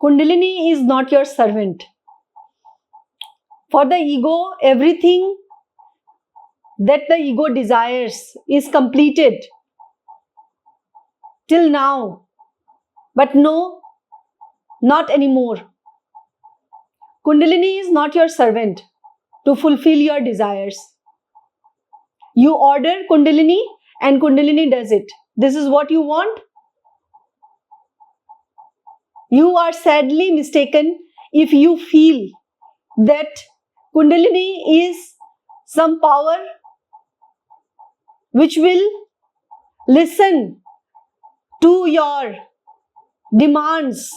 Kundalini is not your servant. For the ego, everything that the ego desires is completed till now. But no, not anymore. Kundalini is not your servant to fulfill your desires. You order Kundalini and Kundalini does it. This is what you want. You are sadly mistaken if you feel that Kundalini is some power which will listen to your demands,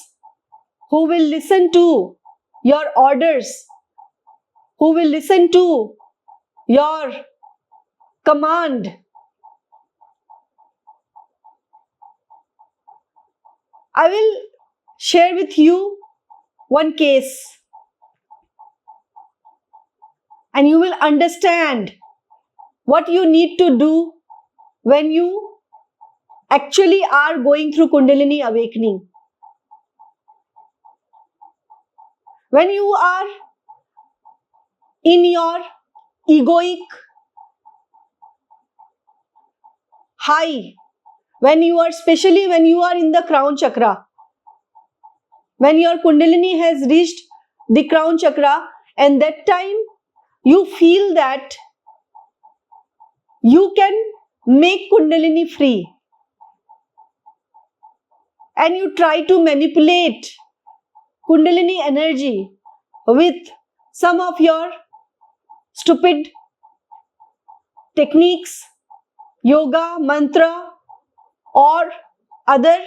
who will listen to your orders, who will listen to your command. I will share with you one case and you will understand what you need to do when you actually are going through Kundalini awakening. When you are in your egoic high, especially when you are in the crown chakra, when your Kundalini has reached the crown chakra, and that time you feel that you can make Kundalini free, and you try to manipulate Kundalini energy with some of your stupid techniques, yoga, mantra, or other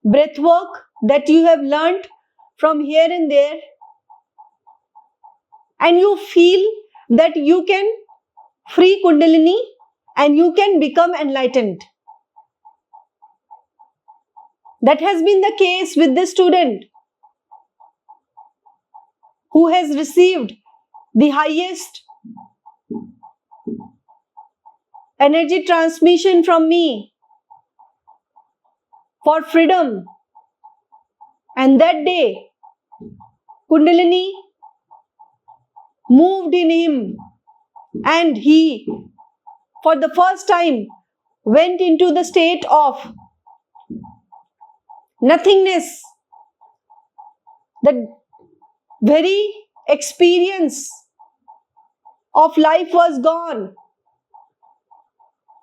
breath work that you have learnt from here and there, and you feel that you can free Kundalini and you can become enlightened. That has been the case with this student who has received the highest energy transmission from me for freedom. And that day, Kundalini moved in him and he, for the first time, went into the state of nothingness. The very experience of life was gone.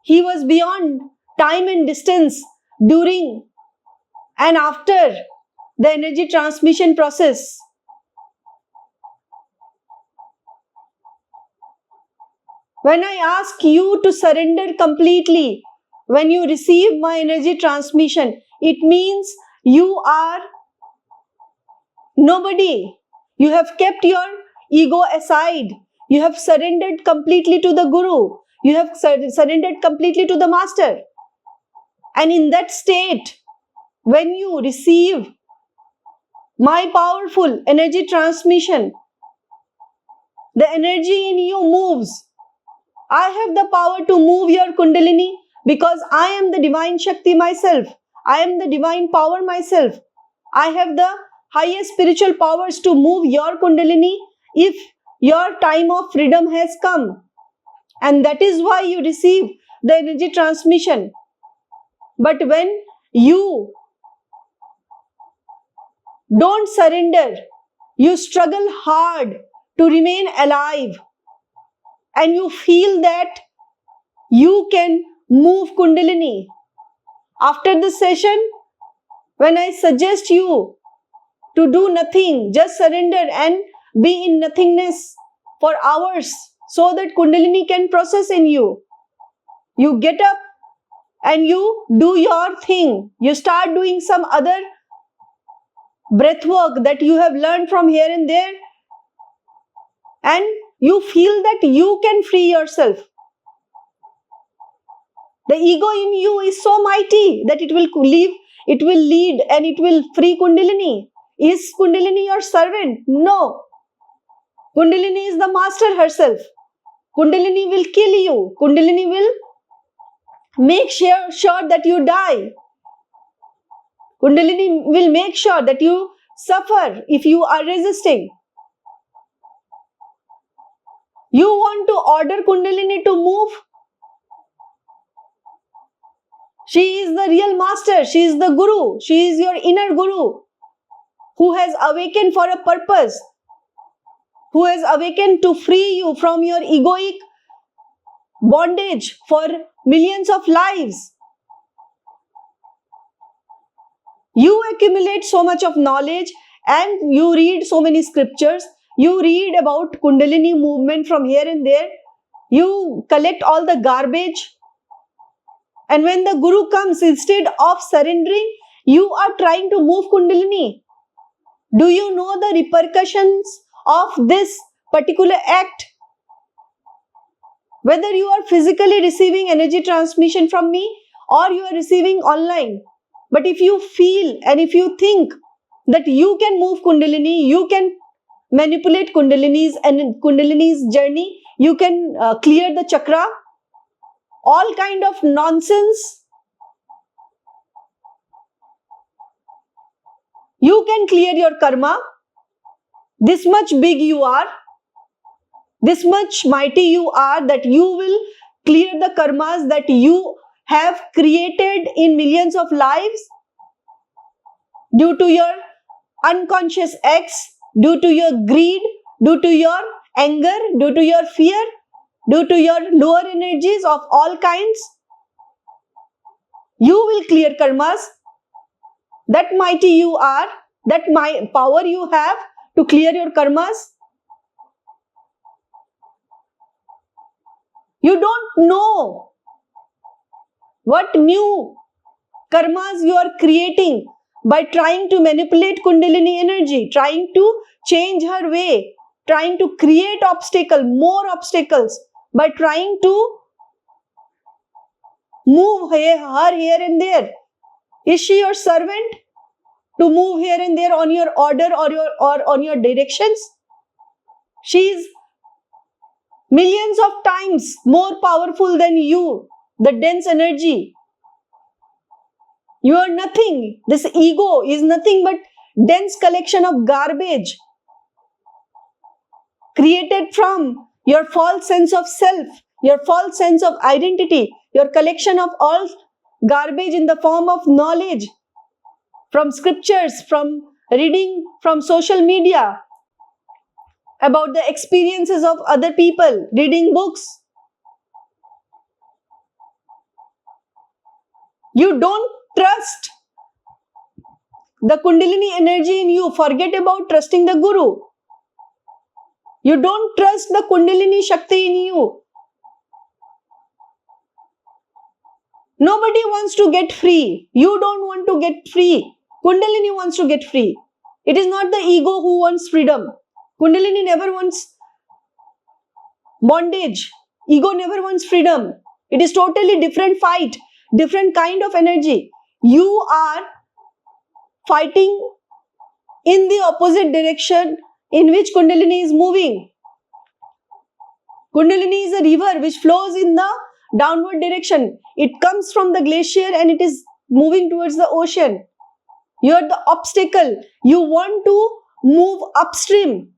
He was beyond time and distance during and after the energy transmission process. When I ask you to surrender completely, when you receive my energy transmission, it means you are nobody. You have kept your ego aside. You have surrendered completely to the Guru. You have surrendered completely to the Master. And in that state, when you receive my powerful energy transmission, the energy in you moves. I have the power to move your Kundalini because I am the divine Shakti myself. I am the divine power myself. I have the highest spiritual powers to move your Kundalini if your time of freedom has come. And that is why you receive the energy transmission. But when you don't surrender, you struggle hard to remain alive, and you feel that you can move Kundalini. After this session, when I suggest you to do nothing, just surrender and be in nothingness for hours so that Kundalini can process in you. You get up and you do your thing. You start doing some other breath work that you have learned from here and there, and you feel that you can free yourself. The ego in you is so mighty that it will lead and it will free Kundalini. Is Kundalini your servant? No. Kundalini is the master herself. Kundalini will kill you. Kundalini will make sure that you die. Kundalini will make sure that you suffer if you are resisting. You want to order Kundalini to move? She is the real master. She is the guru. She is your inner guru who has awakened for a purpose, who has awakened to free you from your egoic bondage for millions of lives. You accumulate so much of knowledge and you read so many scriptures. You read about Kundalini movement from here and there. You collect all the garbage. And when the Guru comes, instead of surrendering, you are trying to move Kundalini. Do you know the repercussions of this particular act? Whether you are physically receiving energy transmission from me or you are receiving online. But if you feel and if you think that you can move Kundalini, you can manipulate Kundalini's journey, you can clear the chakra, all kind of nonsense. You can clear your karma. This much big you are, this much mighty you are, that you will clear the karmas that you have created in millions of lives due to your unconscious acts, due to your greed, due to your anger, due to your fear, due to your lower energies of all kinds. You will clear karmas. That mighty you are, that power you have to clear your karmas. You don't know what new karmas you are creating by trying to manipulate Kundalini energy, trying to change her way, trying to create more obstacles, by trying to move her here and there. Is she your servant to move here and there on your order or on your directions? She is millions of times more powerful than you, the dense energy. You are nothing. This ego is nothing but dense collection of garbage created from your false sense of self, your false sense of identity, your collection of all garbage in the form of knowledge from scriptures, from reading from social media about the experiences of other people, reading books. You don't trust the Kundalini energy in you. Forget about trusting the Guru. You don't trust the Kundalini Shakti in you. Nobody wants to get free. You don't want to get free. Kundalini wants to get free. It is not the ego who wants freedom. Kundalini never wants bondage. Ego never wants freedom. It is totally different fight, different kind of energy. You are fighting in the opposite direction in which Kundalini is moving. Kundalini is a river which flows in the downward direction. It comes from the glacier and it is moving towards the ocean. You are the obstacle. You want to move upstream.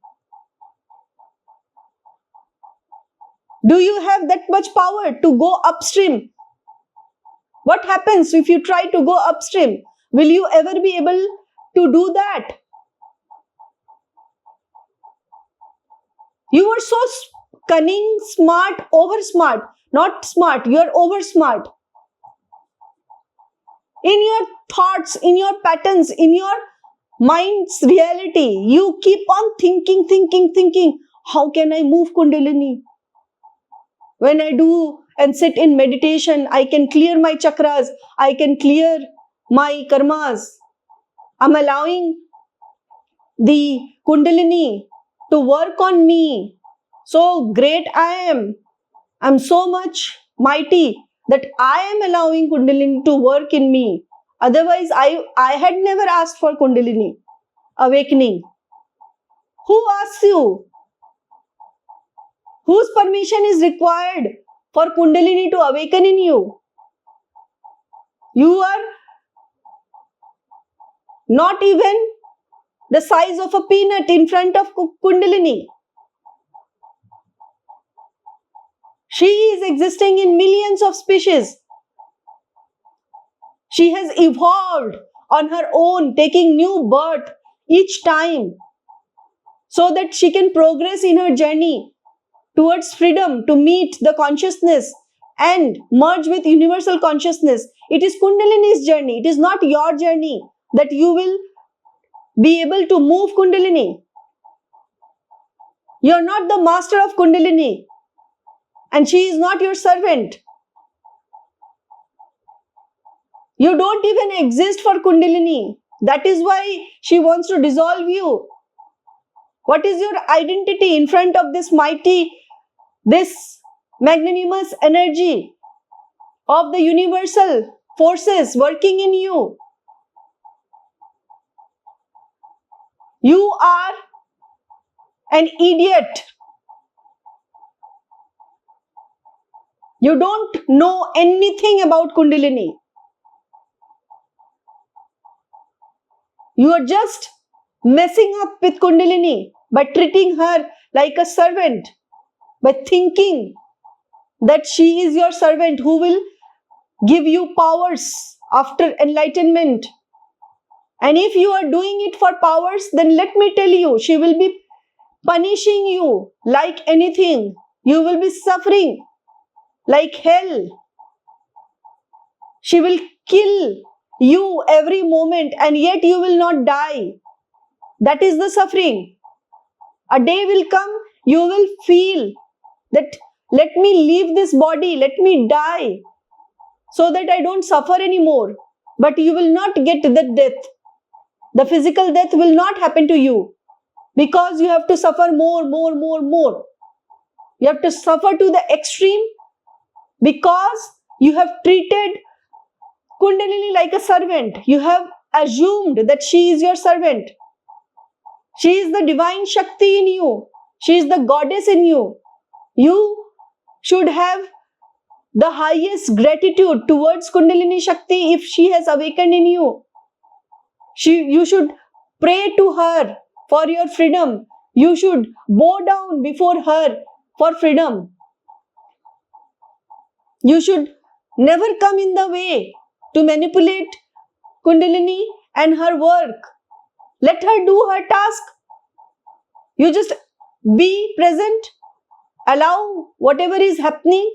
Do you have that much power to go upstream? What happens if you try to go upstream? Will you ever be able to do that? You are so cunning, smart, over smart. Not smart, you are over smart. In your thoughts, in your patterns, in your mind's reality, you keep on thinking. How can I move Kundalini? When I do and sit in meditation, I can clear my chakras, I can clear my karmas. I'm allowing the Kundalini to work on me. So great I am. I'm so much mighty that I am allowing Kundalini to work in me. Otherwise, I had never asked for Kundalini awakening. Who asks you? Whose permission is required for Kundalini to awaken in you? You are not even the size of a peanut in front of Kundalini. She is existing in millions of species. She has evolved on her own, taking new birth each time, so that she can progress in her journey towards freedom, to meet the consciousness and merge with universal consciousness. It is Kundalini's journey. It is not your journey that you will be able to move Kundalini. You are not the master of Kundalini, and she is not your servant. You don't even exist for Kundalini. That is why she wants to dissolve you. What is your identity in front of this mighty, this magnanimous energy of the universal forces working in you? You are an idiot. You don't know anything about Kundalini. You are just messing up with Kundalini by treating her like a servant, by thinking that she is your servant who will give you powers after enlightenment. And if you are doing it for powers, then let me tell you, she will be punishing you like anything. You will be suffering like hell. She will kill you every moment, and yet you will not die. That is the suffering. A day will come, you will feel that let me leave this body, let me die, so that I don't suffer anymore. But you will not get the death. The physical death will not happen to you, because you have to suffer more. You have to suffer to the extreme, because you have treated Kundalini like a servant. You have assumed that she is your servant. She is the divine Shakti in you. She is the goddess in you. You should have the highest gratitude towards Kundalini Shakti if she has awakened in you. You should pray to her for your freedom. You should bow down before her for freedom. You should never come in the way to manipulate Kundalini and her work. Let her do her task. You just be present. Allow whatever is happening.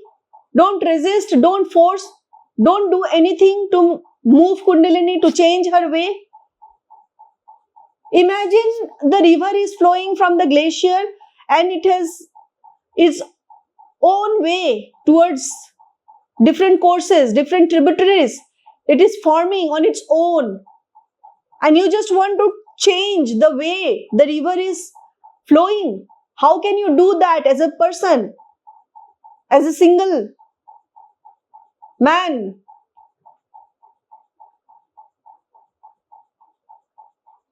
Don't resist, don't force, don't do anything to move Kundalini, to change her way. Imagine the river is flowing from the glacier and it has its own way towards different courses, different tributaries. It is forming on its own. And you just want to change the way the river is flowing. How can you do that as a person, as a single man?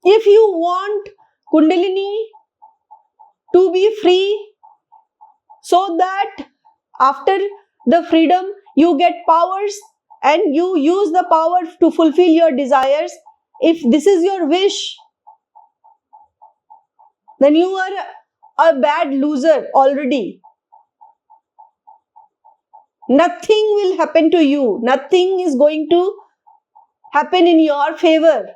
If you want Kundalini to be free, so that after the freedom you get powers and you use the power to fulfill your desires, if this is your wish, then you are a bad loser already. Nothing will happen to you. Nothing is going to happen in your favor.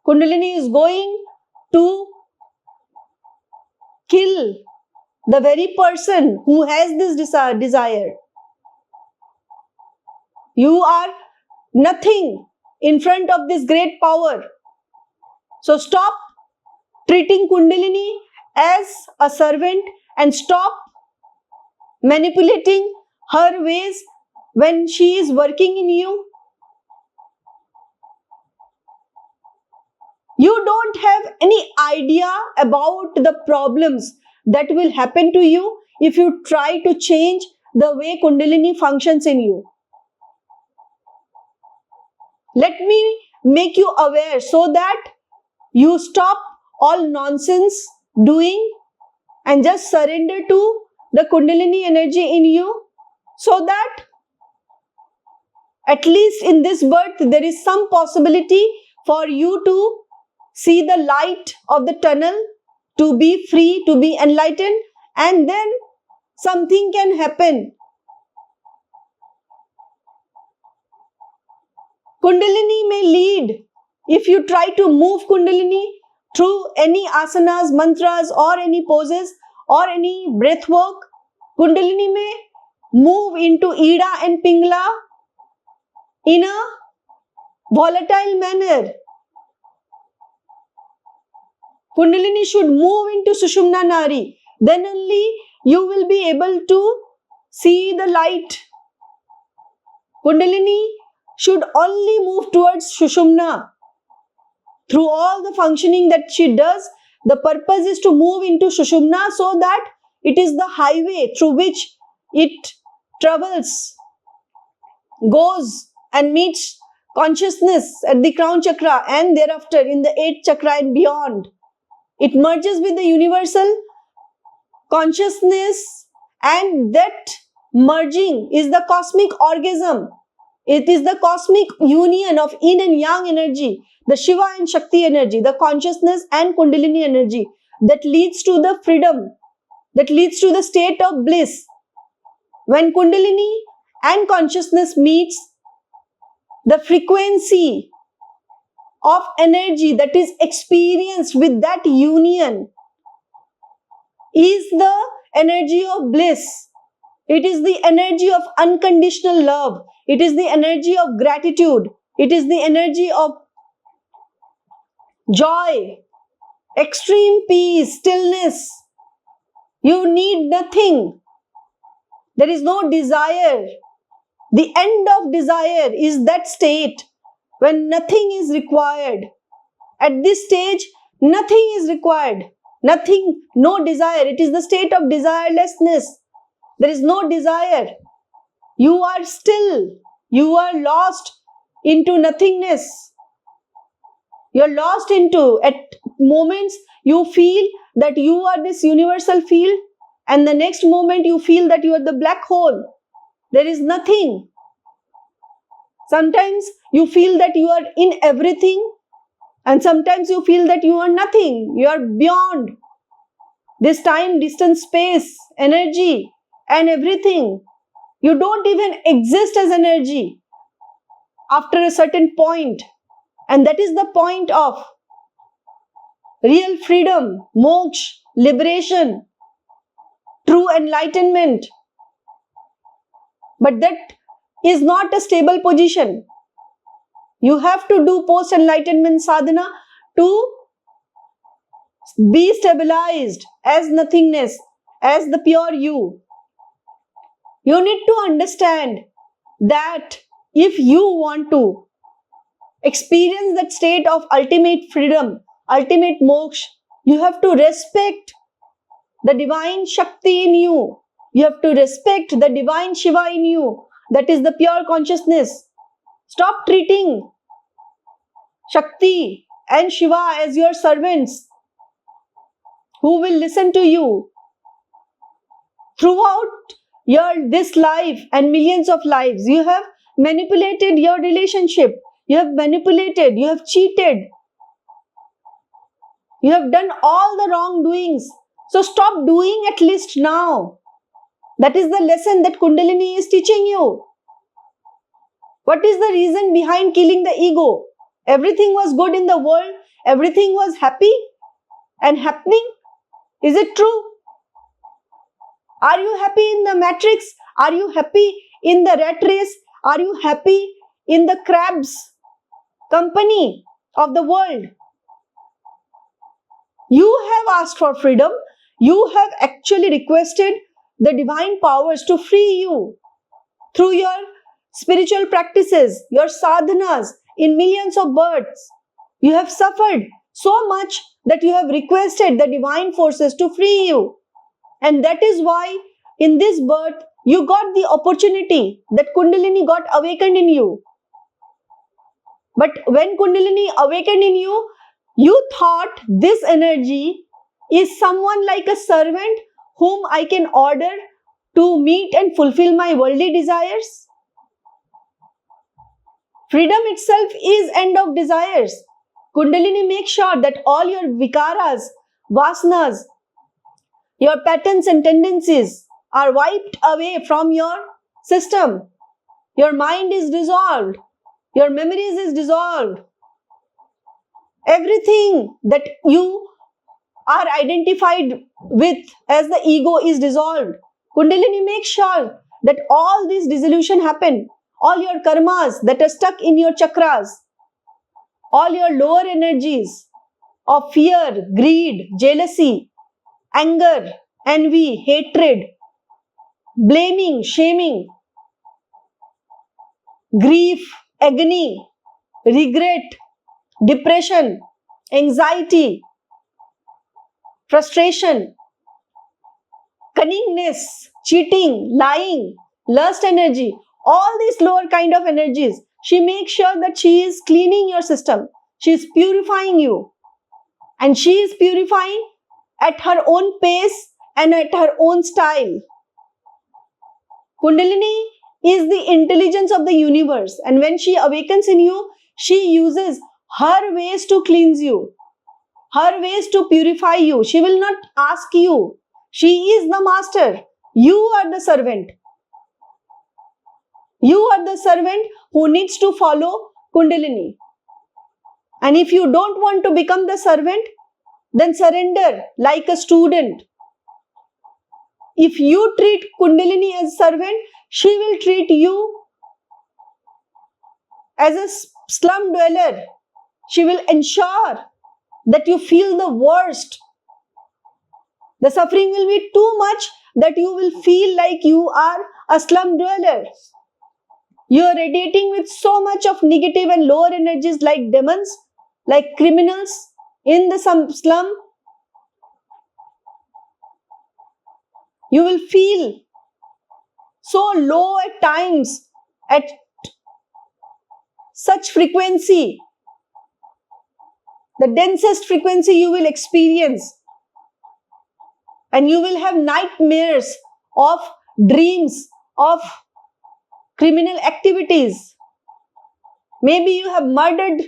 Kundalini is going to kill the very person who has this desire. You are nothing in front of this great power. So stop treating Kundalini as a servant and stop manipulating her ways when she is working in you. You don't have any idea about the problems that will happen to you if you try to change the way Kundalini functions in you. Let me make you aware so that you stop all nonsense doing and just surrender to the Kundalini energy in you, so that at least in this birth there is some possibility for you to see the light of the tunnel, to be free, to be enlightened, and then something can happen. Kundalini may lead. If you try to move Kundalini through any asanas, mantras, or any poses, or any breath work, Kundalini may move into Ida and Pingala in a volatile manner. Kundalini should move into Sushumna Nari. Then only you will be able to see the light. Kundalini should only move towards Sushumna. Through all the functioning that she does, the purpose is to move into Sushumna so that it is the highway through which it travels, goes and meets consciousness at the crown chakra and thereafter in the 8th chakra and beyond. It merges with the universal consciousness, and that merging is the cosmic orgasm. It is the cosmic union of yin and yang energy, the Shiva and Shakti energy, the consciousness and Kundalini energy that leads to the freedom, that leads to the state of bliss. When Kundalini and consciousness meets, the frequency of energy that is experienced with that union is the energy of bliss. It is the energy of unconditional love. It is the energy of gratitude. It is the energy of joy, extreme peace, stillness. You need nothing. There is no desire. The end of desire is that state when nothing is required. At this stage, nothing is required. Nothing, no desire. It is the state of desirelessness. There is no desire. You are still. You are lost into nothingness. You are lost into, at moments you feel that you are this universal field, and the next moment you feel that you are the black hole. There is nothing. Sometimes you feel that you are in everything, and sometimes you feel that you are nothing. You are beyond this time, distance, space, energy, and everything. You don't even exist as energy after a certain point. And that is the point of real freedom, moksha, liberation, true enlightenment. But that is not a stable position. You have to do post-enlightenment sadhana to be stabilized as nothingness, as the pure you. You need to understand that if you want to experience that state of ultimate freedom, ultimate moksha, you have to respect the divine Shakti in you. You have to respect the divine Shiva in you. That is the pure consciousness. Stop treating Shakti and Shiva as your servants who will listen to you. Throughout this life and millions of lives, you have manipulated your relationship. You have manipulated, you have cheated. You have done all the wrongdoings. So stop doing at least now. That is the lesson that Kundalini is teaching you. What is the reason behind killing the ego? Everything was good in the world. Everything was happy and happening. Is it true? Are you happy in the matrix? Are you happy in the rat race? Are you happy in the crabs company of the world? You have asked for freedom. You have actually requested the divine powers to free you through your spiritual practices, your sadhanas in millions of births. You have suffered so much that you have requested the divine forces to free you. And that is why in this birth you got the opportunity that Kundalini got awakened in you. But when Kundalini awakened in you, you thought this energy is someone like a servant whom I can order to meet and fulfill my worldly desires. Freedom itself is end of desires. Kundalini makes sure that all your vikaras, vasanas, your patterns and tendencies are wiped away from your system. Your mind is dissolved. Your memories is dissolved. Everything that you are identified with as the ego is dissolved. Kundalini makes sure that all these dissolution happen. All your karmas that are stuck in your chakras, all your lower energies of fear, greed, jealousy, anger, envy, hatred, blaming, shaming, grief, agony, regret, depression, anxiety, frustration, cunningness, cheating, lying, lust energy, all these lower kind of energies, she makes sure that she is cleaning your system. She is purifying you. And she is purifying at her own pace and at her own style. Kundalini is the intelligence of the universe. And when she awakens in you, she uses her ways to cleanse you, her ways to purify you. She will not ask you. She is the master. You are the servant. You are the servant who needs to follow Kundalini. And if you don't want to become the servant, then surrender like a student. If you treat Kundalini as servant, she will treat you as a slum dweller. She will ensure that you feel the worst. The suffering will be too much that you will feel like you are a slum dweller. You are radiating with so much of negative and lower energies like demons, like criminals in the slum. You will feel so low at times, at such frequency, the densest frequency you will experience. And you will have nightmares of dreams of criminal activities. Maybe you have murdered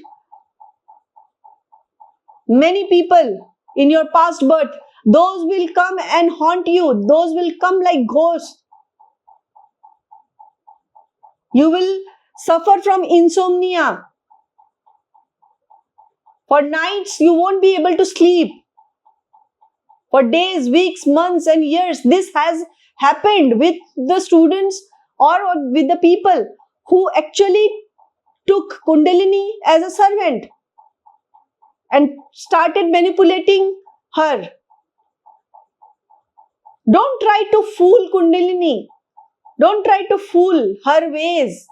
many people in your past birth. Those will come and haunt you. Those will come like ghosts. You will suffer from insomnia. For nights, you won't be able to sleep. For days, weeks, months and years, this has happened with the students or with the people who actually took Kundalini as a servant and started manipulating her. Don't try to fool Kundalini. Don't try to fool her ways.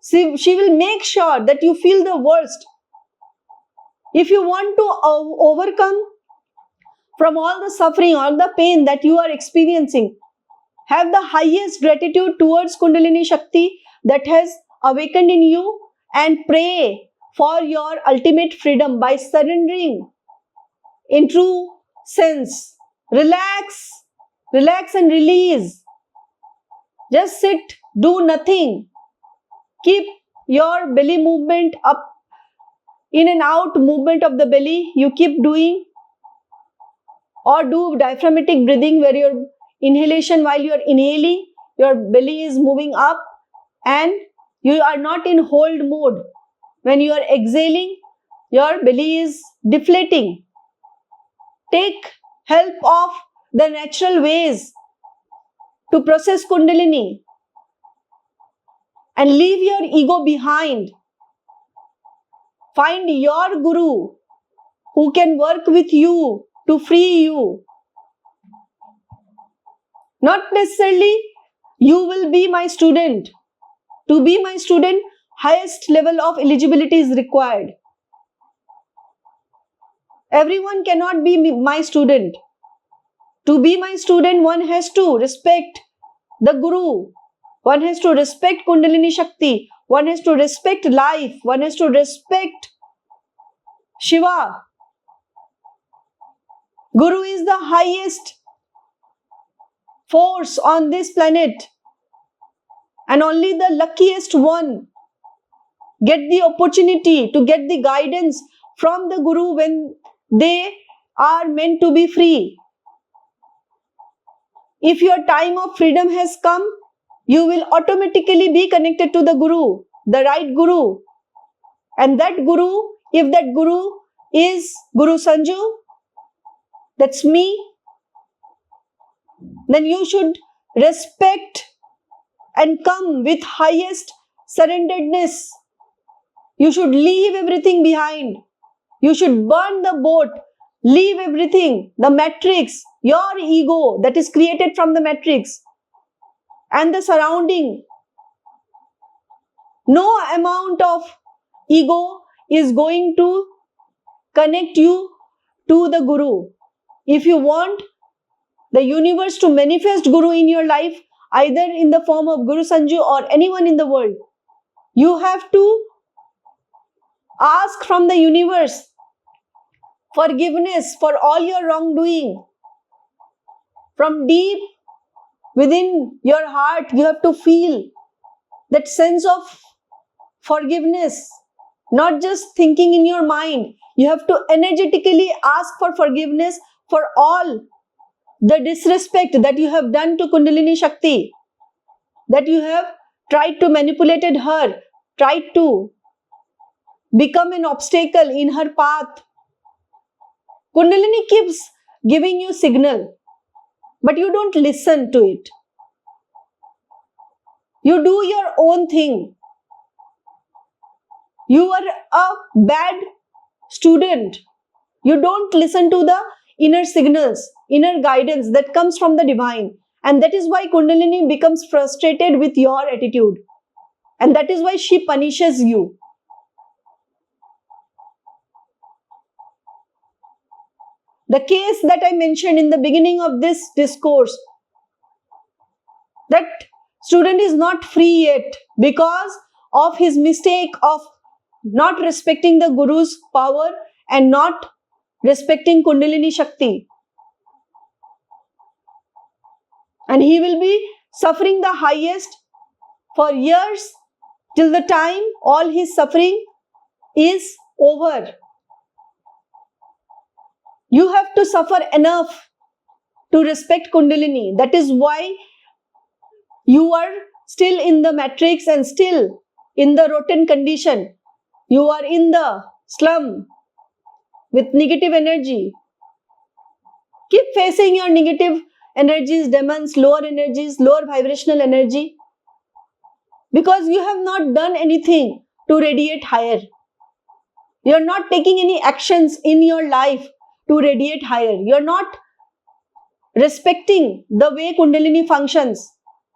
She will make sure that you feel the worst. If you want to overcome from all the suffering, all the pain that you are experiencing, have the highest gratitude towards Kundalini Shakti that has awakened in you and pray for your ultimate freedom by surrendering in true sense. Relax and release. Just sit, do nothing. Keep your belly movement up, in and out movement of the belly. You keep doing, or do diaphragmatic breathing where your inhalation, while you are inhaling, your belly is moving up and you are not in hold mode. When you are exhaling, your belly is deflating. Take help of the natural ways to process Kundalini and leave your ego behind. Find your guru who can work with you to free you. Not necessarily you will be my student. To be my student, highest level of eligibility is required. Everyone cannot be my student. To be my student, one has to respect the guru. One has to respect Kundalini Shakti. One has to respect life. One has to respect Shiva. Guru is the highest force on this planet and only the luckiest one get the opportunity, to get the guidance from the Guru when they are meant to be free. If your time of freedom has come, you will automatically be connected to the Guru, the right Guru. And that Guru, if that Guru is Guru Sanju, that's me, then you should respect and come with highest surrenderedness. You should leave everything behind. You should burn the boat, leave everything, the matrix, your ego that is created from the matrix and the surrounding. No amount of ego is going to connect you to the Guru. If you want the universe to manifest Guru in your life, either in the form of Guru Sanju or anyone in the world, you have to ask from the universe forgiveness for all your wrongdoing. From deep within your heart, you have to feel that sense of forgiveness, not just thinking in your mind. You have to energetically ask for forgiveness for all the disrespect that you have done to Kundalini Shakti, that you have tried to manipulate her, tried to become an obstacle in her path. Kundalini keeps giving you signal, but you don't listen to it. You do your own thing. You are a bad student. You don't listen to the inner signals, inner guidance that comes from the divine. And that is why Kundalini becomes frustrated with your attitude. And that is why she punishes you. The case that I mentioned in the beginning of this discourse, that student is not free yet because of his mistake of not respecting the Guru's power and not respecting Kundalini Shakti. And he will be suffering the highest for years till the time all his suffering is over. You have to suffer enough to respect Kundalini. That is why you are still in the matrix and still in the rotten condition. You are in the slum with negative energy. Keep facing your negative energies, demons, lower energies, lower vibrational energy, because you have not done anything to radiate higher. You are not taking any actions in your life to radiate higher. You are not respecting the way Kundalini functions.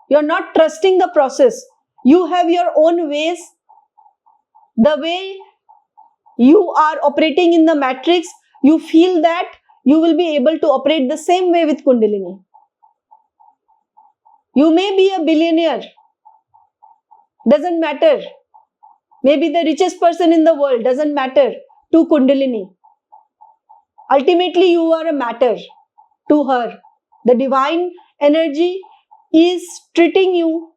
You are not trusting the process. You have your own ways. The way you are operating in the matrix, you feel that you will be able to operate the same way with Kundalini. You may be a billionaire. Doesn't matter. Maybe the richest person in the world, doesn't matter to Kundalini. Ultimately, you are a matter to her. The divine energy is treating you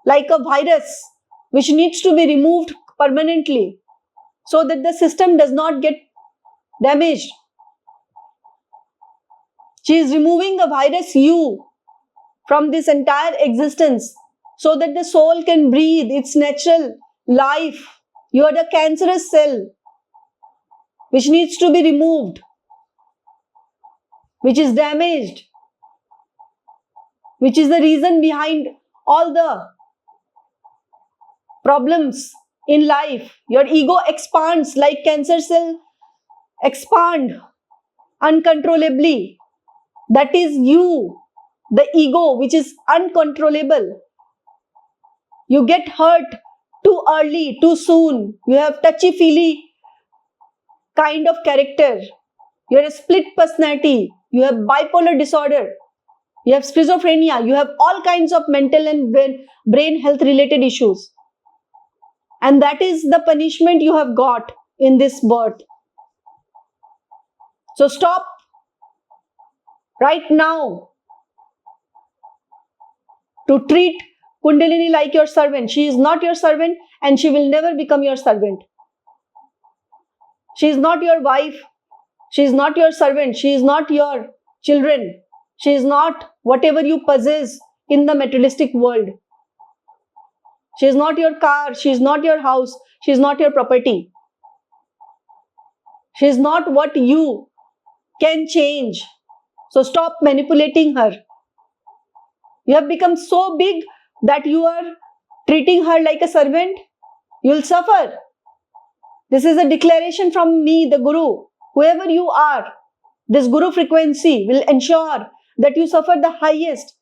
like a virus which needs to be removed permanently so that the system does not get damaged. She is removing the virus you from this entire existence so that the soul can breathe its natural life. You are the cancerous cell which needs to be removed, which is damaged, which is the reason behind all the problems in life. Your ego expands like cancer cell expand uncontrollably. That is you, the ego, which is uncontrollable. You get hurt too early, too soon. You have touchy-feely kind of character. You are a split personality. You have bipolar disorder. You have schizophrenia. You have all kinds of mental and brain health related issues. And that is the punishment you have got in this birth. So stop right now to treat Kundalini like your servant. She is not your servant and she will never become your servant. She is not your wife. She is not your servant. She is not your children. She is not whatever you possess in the materialistic world. She is not your car. She is not your house. She is not your property. She is not what you can change. So stop manipulating her. You have become so big that you are treating her like a servant. You will suffer. This is a declaration from me, the Guru. Whoever you are, this Guru frequency will ensure that you suffer the highest.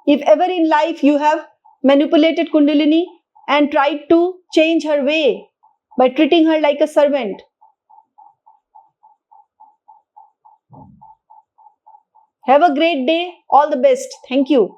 If ever in life you have manipulated Kundalini and tried to change her way by treating her like a servant, have a great day. All the best. Thank you.